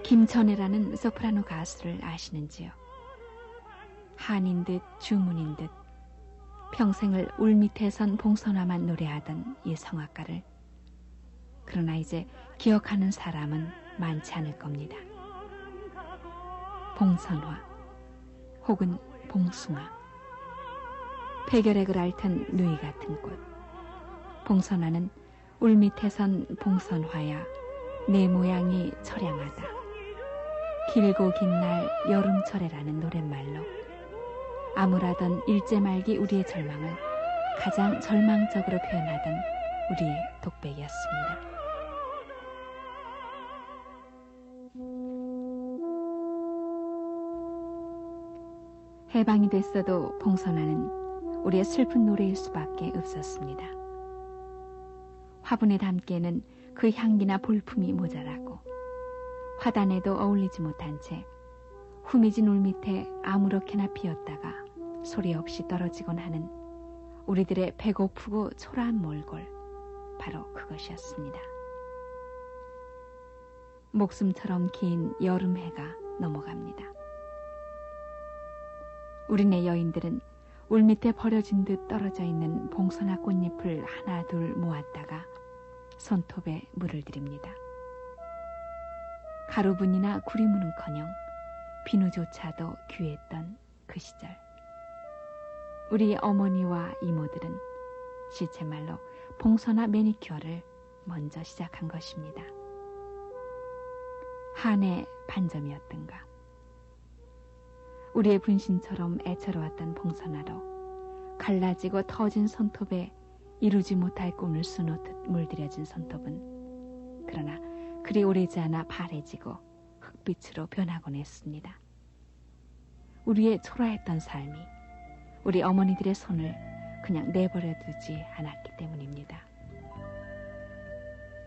김천애라는 소프라노 가수를 아시는지요? 한인 듯 주문인 듯 평생을 울밑에 선 봉선화만 노래하던 이 성악가를 그러나 이제 기억하는 사람은 많지 않을 겁니다. 봉선화 혹은 봉숭아, 폐결핵을 앓던 누이 같은 꽃. 봉선화는 울밑에 선 봉선화야 내 모양이 처량하다. 길고 긴 날 여름철에라는 노랫말로 암울하던 일제 말기 우리의 절망을 가장 절망적으로 표현하던 우리의 독백이었습니다. 해방이 됐어도 봉선화는 우리의 슬픈 노래일 수밖에 없었습니다. 화분에 담기에는 그 향기나 볼품이 모자라고 화단에도 어울리지 못한 채 후미진 울밑에 아무렇게나 피었다가 소리 없이 떨어지곤 하는 우리들의 배고프고 초라한 몰골, 바로 그것이었습니다. 목숨처럼 긴 여름해가 넘어갑니다. 우리네 여인들은 울밑에 버려진 듯 떨어져 있는 봉선화 꽃잎을 하나 둘 모았다가 손톱에 물을 들입니다. 가루분이나 구리무는커녕 비누조차도 귀했던 그 시절, 우리 어머니와 이모들은 시체말로 봉선화 매니큐어를 먼저 시작한 것입니다. 한의 반점이었던가. 우리의 분신처럼 애처로웠던 봉선화로 갈라지고 터진 손톱에 이루지 못할 꿈을 수놓듯 물들여진 손톱은 그러나 그리 오래지 않아 파래지고 흑빛으로 변하곤 했습니다. 우리의 초라했던 삶이 우리 어머니들의 손을 그냥 내버려두지 않았기 때문입니다.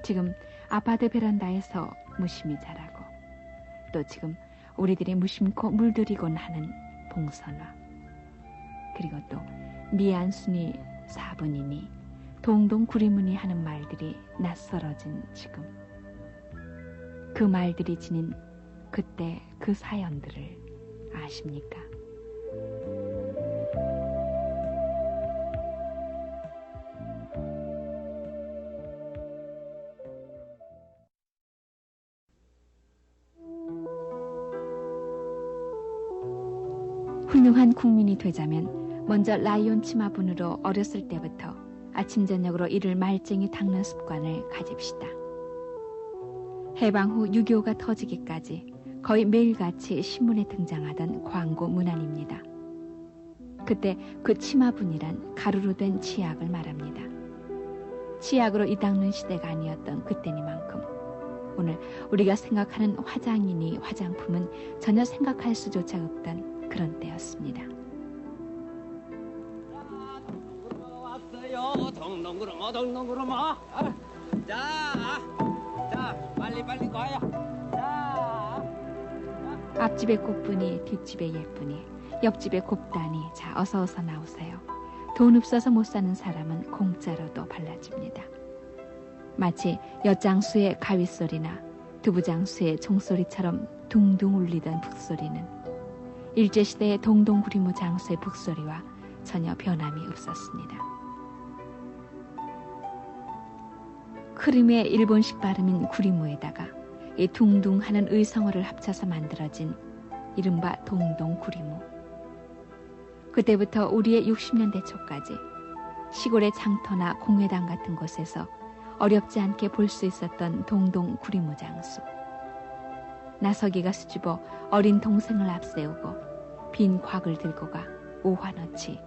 지금 아파트 베란다에서 무심히 자라고 또 지금 우리들이 무심코 물들이곤 하는 봉선화, 그리고 또 미안순이 사분이니 동동 구리무늬 하는 말들이 낯설어진 지금, 그 말들이 지닌 그때 그 사연들을 아십니까? 훌륭한 국민이 되자면 먼저 라이온 치마분으로 어렸을 때부터 아침 저녁으로 이를 말쟁이 닦는 습관을 가집시다. 해방 후 6.25가 터지기까지 거의 매일같이 신문에 등장하던 광고 문안입니다. 그때 그 치마분이란 가루로 된 치약을 말합니다. 치약으로 이 닦는 시대가 아니었던 그때니만큼 오늘 우리가 생각하는 화장이니 화장품은 전혀 생각할 수조차 없던 그런 때였습니다. 왔어요. 동동구르마. 자, 빨리 가요. 자. 앞집에 꽃분이, 뒷집에 예쁜이, 옆집에 곱다니, 자 어서 나오세요. 돈 없어서 못 사는 사람은 공짜로도 발라줍니다. 마치 엿장수의 가위소리나 두부장수의 종소리처럼 둥둥 울리던 북소리는 일제시대의 동동구리무 장수의 북소리와 전혀 변함이 없었습니다. 크림의 일본식 발음인 구리무에다가 이 둥둥하는 의성어를 합쳐서 만들어진 이른바 동동구리무. 그때부터 우리의 60년대 초까지 시골의 장터나 공회당 같은 곳에서 어렵지 않게 볼 수 있었던 동동구리무 장수. 나서기가 수줍어 어린 동생을 앞세우고 빈 곽을 들고 가 오화너치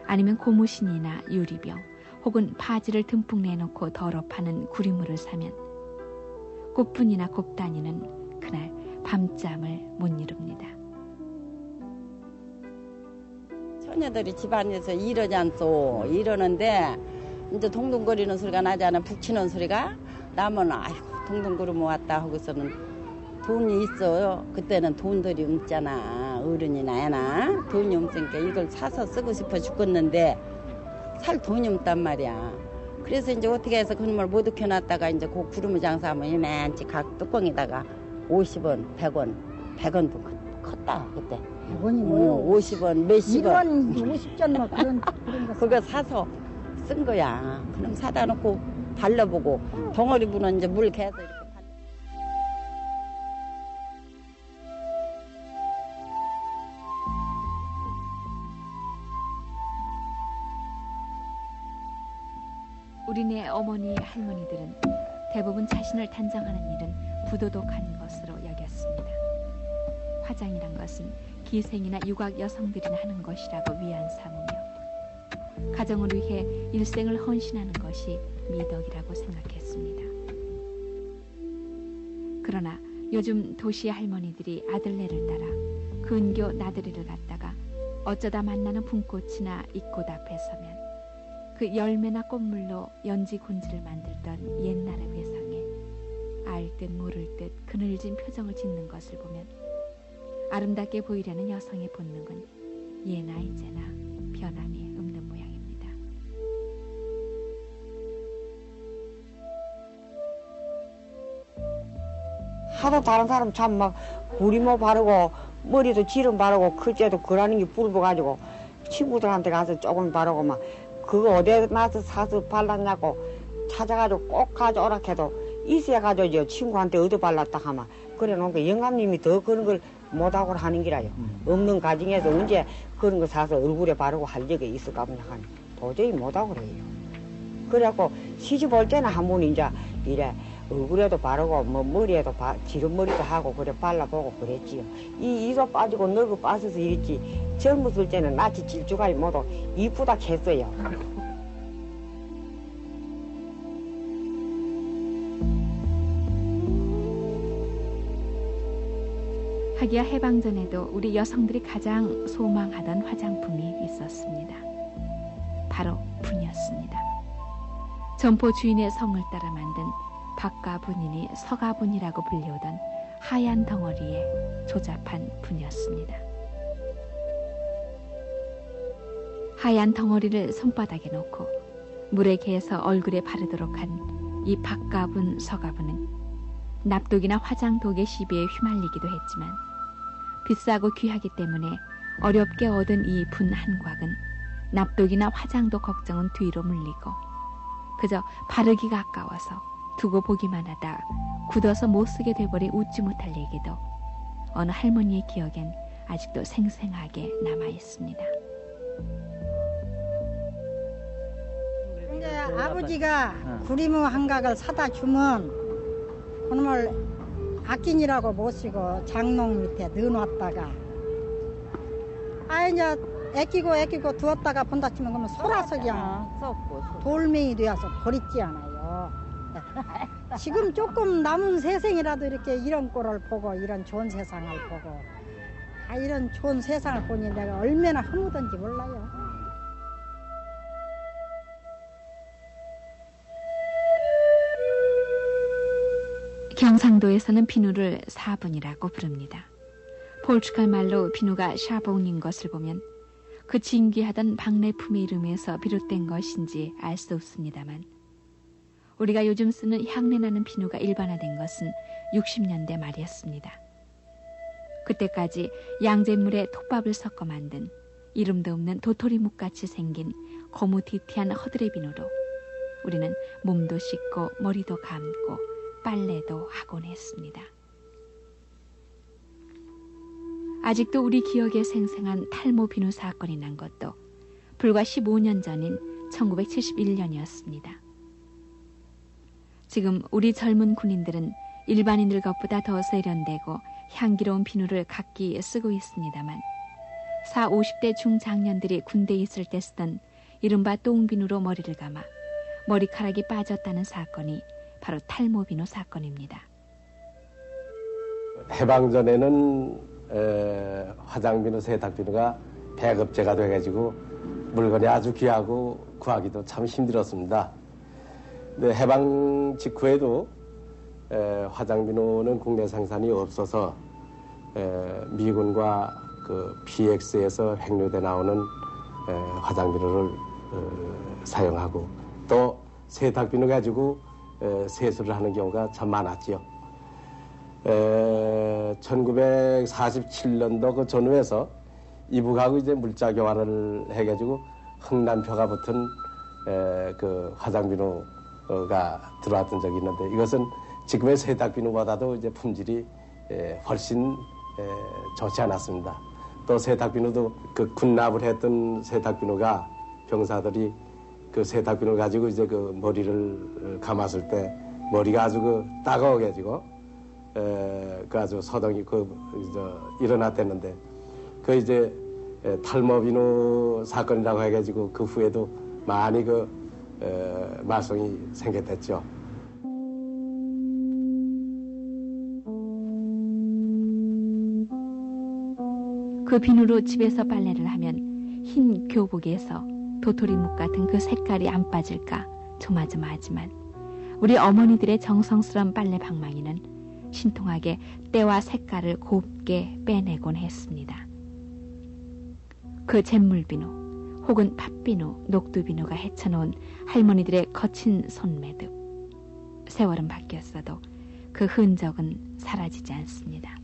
아니면 고무신이나 유리병 혹은 바지를 듬뿍 내놓고 덜어 파는 구리무를 사면 꽃분이나 곱다니는 그날 밤잠을 못 이룹니다. 처녀들이 집안에서 이러지 않소. 이러는데 이제 동동거리는 소리가 나잖아. 북치는 소리가 나면 아이고 동동구리무 왔다 하고서는 돈이 있어요. 그때는 돈들이 없잖아. 어른이 나야나 돈이 없으니까 이걸 사서 쓰고 싶어 죽겠는데 살 돈이 없단 말이야. 그래서 이제 어떻게 해서 그놈을 못 익혀놨다가 이제 그 구르무 장사하면 이만치 각 뚜껑에다가 50원, 100원, 100원도 컸다 그때. 100원이 뭐요? 50원, 몇십 원. 1원 50전 뭐 그런 거. 그거 사서 쓴 거야. 그럼 사다 놓고 발라보고 덩어리 부는 이제 물 개서 이렇게. 우리네 어머니 할머니들은 대부분 자신을 단정하는 일은 부도덕한 것으로 여겼습니다. 화장이란 것은 기생이나 유각 여성들이나 하는 것이라고 위안 삼으며 가정을 위해 일생을 헌신하는 것이 미덕이라고 생각했습니다. 그러나 요즘 도시 할머니들이 아들네를 따라 근교 나들이를 갔다가 어쩌다 만나는 붕꽃이나 잎꽃 앞에 서면 그 열매나 꽃물로 연지 곤지를 만들던 옛날의 회상에 알 듯 모를 듯 그늘진 표정을 짓는 것을 보면 아름답게 보이려는 여성의 본능은 예나 이제나 변함이 없는 모양입니다. 하도 다른 사람 참 막 구리모 바르고 머리도 지름 바르고 글자도 그라는 게 붉어가지고 친구들한테 가서 조금 바르고 막 그거 어디에 나서 사서 발랐냐고 찾아가지고 꼭 가져오라 해도 있어야 가져오죠. 친구한테 얻어 발랐다 하면 그래 놓은 게 영감님이 더 그런 걸 못하고 하는 기라요. 없는 가정에서 언제 그런 거 사서 얼굴에 바르고 할 적이 있을까 보냐 하니 도저히 못하고 그래요. 그래갖고 시집 올 때는 한 번 이제 이래 얼굴에도 바르고 뭐 머리에도 지름머리도 하고 그래 발라보고 그랬지요. 이도 빠지고 늙어 빠져서 이랬지. 젊었을 때는 낯이 질주가이 모두 이쁘다 했어요. 하기야 해방 전에도 우리 여성들이 가장 소망하던 화장품이 있었습니다. 바로 분이었습니다. 점포 주인의 성을 따라 만든 박가분이니 서가분이라고 불리우던 하얀 덩어리에 조잡한 분이었습니다. 하얀 덩어리를 손바닥에 놓고 물에 개서 얼굴에 바르도록 한 이 박가분, 서가분은 납독이나 화장독의 시비에 휘말리기도 했지만 비싸고 귀하기 때문에 어렵게 얻은 이 분 한 곽은 납독이나 화장독 걱정은 뒤로 물리고 그저 바르기가 아까워서 두고 보기만 하다 굳어서 못쓰게 돼버린 웃지 못할 얘기도 어느 할머니의 기억엔 아직도 생생하게 남아있습니다. 이제 아버지가 구리모 한각을 사다 주면 그놈을 악긴이라고 모시고 장롱 밑에 넣어놨다가 이제 애끼고 두었다가 본다 치면 그러면 소라서 그냥 돌멩이 되어서 버리지 않아요. 지금 조금 남은 세상이라도 이렇게 이런 꼴을 보고 이런 좋은 세상을 보고 이런 좋은 세상을 보니 내가 얼마나 허무던지 몰라요. 경상도에서는 비누를 사분이라고 부릅니다. 포르투갈 말로 비누가 샤봉인 것을 보면 그 진귀하던 박래품의 이름에서 비롯된 것인지 알 수 없습니다만 우리가 요즘 쓰는 향내나는 비누가 일반화된 것은 60년대 말이었습니다. 그때까지 양잿물에 톱밥을 섞어 만든 이름도 없는 도토리묵같이 생긴 거무튀튀한 허드레 비누로 우리는 몸도 씻고 머리도 감고 빨래도 하곤 했습니다. 아직도 우리 기억에 생생한 탈모 비누 사건이 난 것도 불과 15년 전인 1971년이었습니다. 지금 우리 젊은 군인들은 일반인들 것보다 더 세련되고 향기로운 비누를 각기 쓰고 있습니다만 40, 50대 중장년들이 군대에 있을 때 쓰던 이른바 똥비누로 머리를 감아 머리카락이 빠졌다는 사건이 바로 탈모비누 사건입니다. 해방 전에는 화장비누, 세탁비누가 배급제가 돼가지고 물건이 아주 귀하고 구하기도 참 힘들었습니다. 근데 해방 직후에도 화장비누는 국내 생산이 없어서 미군과 그 PX에서 획류돼 나오는 화장비누를 사용하고 또 세탁비누 가지고 세수를 하는 경우가 참 많았지요. 1947년도 그 전후에서 이북하고 이제 물자 교환을 해가지고 흥남표가 붙은 그 화장비누가 들어왔던 적이 있는데 이것은 지금의 세탁비누보다도 이제 품질이 훨씬 좋지 않았습니다. 또 세탁비누도 그 군납을 했던 세탁비누가 병사들이 그 세탁비누를 가지고 이제 그 머리를 감았을 때 머리가 아주 그 따가워가지고 그 아주 소동이 일어났댔는데 그 이제 탈모비누 사건이라고 해가지고 그 후에도 많이 그 말썽이 생겼댔죠. 그 비누로 집에서 빨래를 하면 흰 교복에서 도토리묵 같은 그 색깔이 안 빠질까 조마조마하지만 우리 어머니들의 정성스러운 빨래 방망이는 신통하게 때와 색깔을 곱게 빼내곤 했습니다. 그 잿물비누 혹은 팥비누, 녹두비누가 헤쳐놓은 할머니들의 거친 손매듭. 세월은 바뀌었어도 그 흔적은 사라지지 않습니다.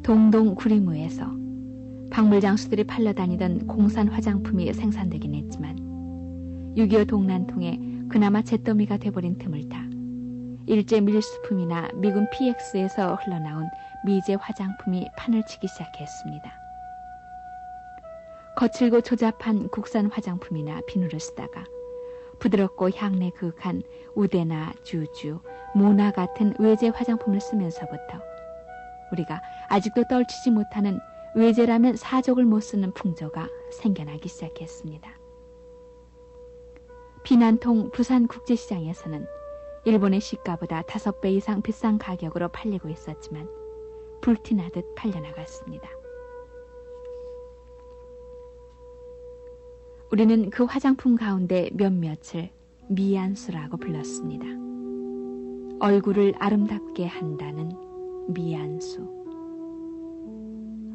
동동 구리무에서 박물장수들이 팔러다니던 공산 화장품이 생산되긴 했지만 6.25 동란통에 그나마 잿더미가 돼버린 틈을 타 일제 밀수품이나 미군 PX에서 흘러나온 미제 화장품이 판을 치기 시작했습니다. 거칠고 조잡한 국산 화장품이나 비누를 쓰다가 부드럽고 향내 그윽한 우대나 주주, 모나 같은 외제 화장품을 쓰면서부터 우리가 아직도 떨치지 못하는 외제라면 사족을 못 쓰는 풍조가 생겨나기 시작했습니다. 비난통 부산국제시장에서는 일본의 시가보다 5배 이상 비싼 가격으로 팔리고 있었지만 불티나듯 팔려나갔습니다. 우리는 그 화장품 가운데 몇몇을 미안수라고 불렀습니다. 얼굴을 아름답게 한다는 미안수.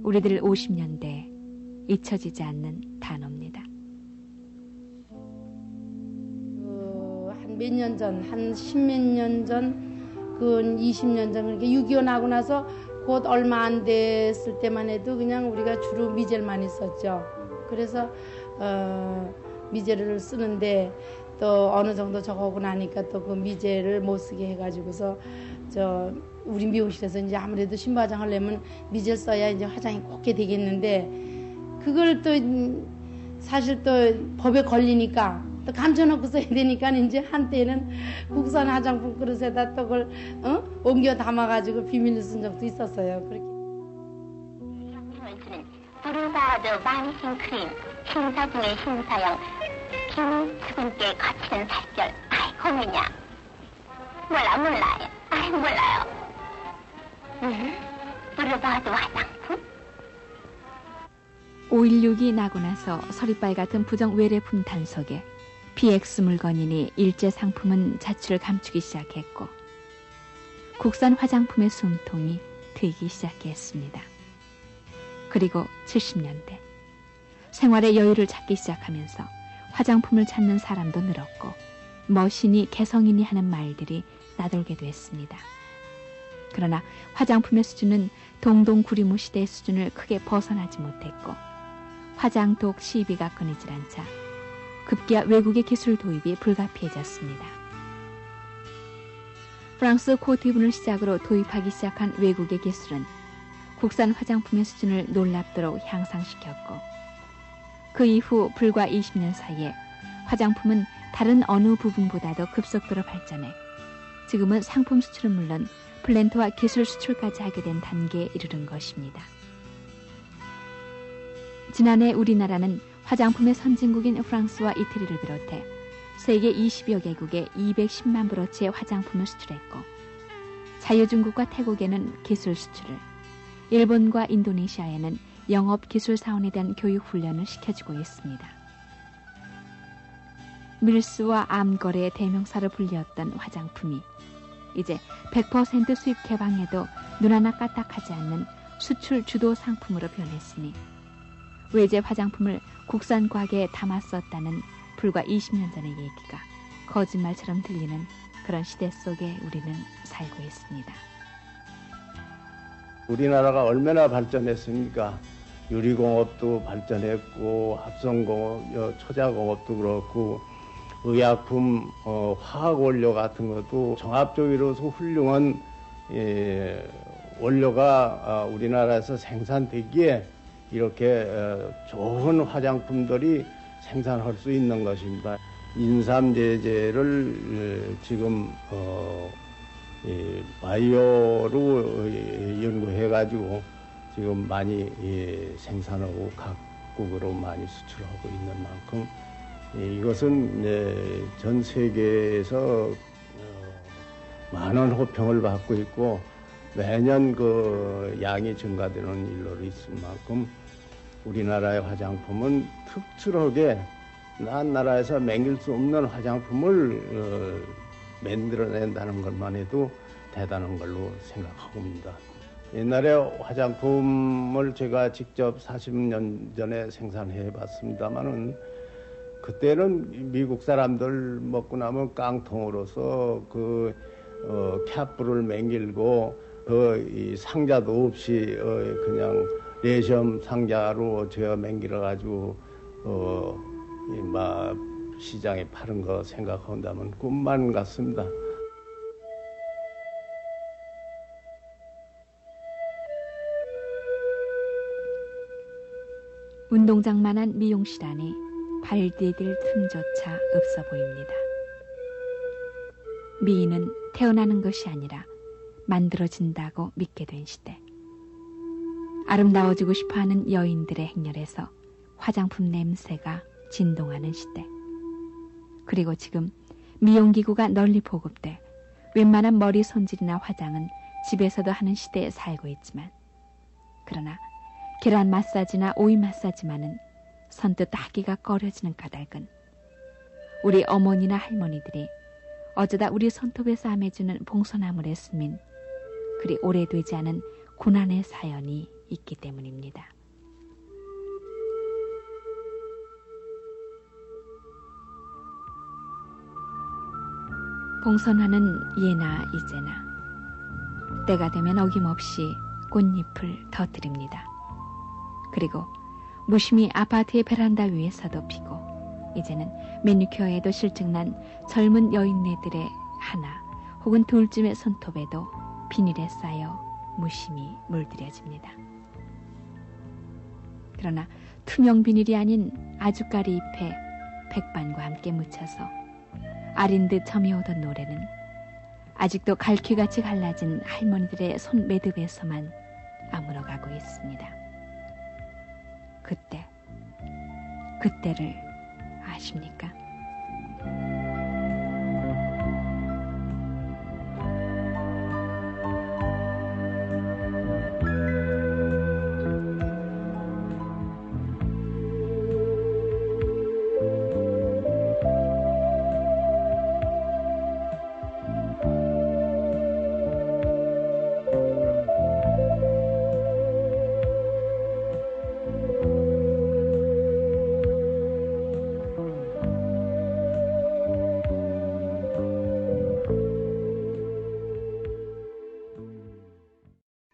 우리들 50년대에 잊혀지지 않는 단어입니다. 한 몇 년 전, 한 10몇 년 전, 그 20년 전, 그렇게 6.25 나고 나서 곧 얼마 안 됐을 때만 해도 그냥 우리가 주로 미제를 많이 썼죠. 그래서 미제를 쓰는데 또 어느 정도 저거 하고 나니까 또 그 미제를 못 쓰게 해가지고서 우리 미용실에서 이제 아무래도 신부화장을 내면 미제를 써야 이제 화장이 곱게 되겠는데 그걸 또 사실 또 법에 걸리니까 또 감춰놓고 써야 되니까 이제 한때는 국산 화장품 그릇에다 또 그걸 옮겨 담아가지고 비밀로 쓴 적도 있었어요. 그렇게. 브루바드 반신 크림 신사 중의 신사형 김수근께 거치는 살결. 아이 고민이야. 몰라요. 아이 몰라요. 브루바드 화장품? 5.16이 나고 나서 서리빨 같은 부정 외래품 단속에 PX 물건이니 일제 상품은 자취를 감추기 시작했고 국산 화장품의 숨통이 트이기 시작했습니다. 그리고 70년대 생활의 여유를 찾기 시작하면서 화장품을 찾는 사람도 늘었고 머신이 개성이니 하는 말들이 나돌게 됐습니다. 그러나 화장품의 수준은 동동구리무 시대의 수준을 크게 벗어나지 못했고 화장독 시비가 끊이질 않자 급기야 외국의 기술 도입이 불가피해졌습니다. 프랑스 코티분을 시작으로 도입하기 시작한 외국의 기술은 국산 화장품의 수준을 놀랍도록 향상시켰고 그 이후 불과 20년 사이에 화장품은 다른 어느 부분보다도 급속도로 발전해 지금은 상품 수출은 물론 플랜트와 기술 수출까지 하게 된 단계에 이르는 것입니다. 지난해 우리나라는 화장품의 선진국인 프랑스와 이태리를 비롯해 세계 20여 개국에 210만 브로치의 화장품을 수출했고 자유중국과 태국에는 기술 수출을, 일본과 인도네시아에는 영업 기술 사원에 대한 교육 훈련을 시켜주고 있습니다. 밀수와 암거래의 대명사를 불리었던 화장품이 이제 100% 수입 개방에도 눈 하나 까딱하지 않는 수출 주도 상품으로 변했으니 외제 화장품을 국산 과계에 담았었다는 불과 20년 전의 얘기가 거짓말처럼 들리는 그런 시대 속에 우리는 살고 있습니다. 우리나라가 얼마나 발전했습니까? 유리공업도 발전했고 합성공업, 초자공업도 그렇고 의약품, 화학원료 같은 것도 종합적으로서 훌륭한 원료가 우리나라에서 생산되기에 이렇게 좋은 화장품들이 생산할 수 있는 것입니다. 인삼제제를 지금 바이오로 연구해가지고 지금 많이 생산하고 각국으로 많이 수출하고 있는 만큼 이것은 전 세계에서 많은 호평을 받고 있고 매년 그 양이 증가되는 일로 있을 만큼 우리나라의 화장품은 특출하게 난 나라에서 맹길 수 없는 화장품을 만들어낸다는 것만 해도 대단한 걸로 생각하고 있습니다. 옛날에 화장품을 제가 직접 40년 전에 생산해 봤습니다만은 그때는 미국 사람들 먹고 나면 깡통으로서 그 캡불을 맹길고 이 상자도 없이 그냥 레시엄 상자로 제어 맹길어 가지고 막 시장에 파는 거 생각한다면 꿈만 같습니다. 운동장만한 미용실 안에 발 디딜 틈조차 없어 보입니다. 미인은 태어나는 것이 아니라 만들어진다고 믿게 된 시대. 아름다워지고 싶어하는 여인들의 행렬에서 화장품 냄새가 진동하는 시대. 그리고 지금 미용기구가 널리 보급돼 웬만한 머리 손질이나 화장은 집에서도 하는 시대에 살고 있지만, 그러나 계란 마사지나 오이 마사지만은 선뜻 하기가 꺼려지는 까닭은 우리 어머니나 할머니들이 어쩌다 우리 손톱에서 암해주는 봉소나물에 스민 그리 오래되지 않은 고난의 사연이 있기 때문입니다. 봉선화는 예나 이제나 때가 되면 어김없이 꽃잎을 터뜨립니다. 그리고 무심히 아파트의 베란다 위에서도 피고 이제는 매니큐어에도 실증난 젊은 여인네들의 하나 혹은 둘쯤의 손톱에도 비닐에 쌓여 무심히 물들여집니다. 그러나 투명 비닐이 아닌 아주까리 잎에 백반과 함께 묻혀서 아린 듯 점이오던 노래는 아직도 갈퀴같이 갈라진 할머니들의 손 매듭에서만 아물어가고 있습니다. 그때를 아십니까?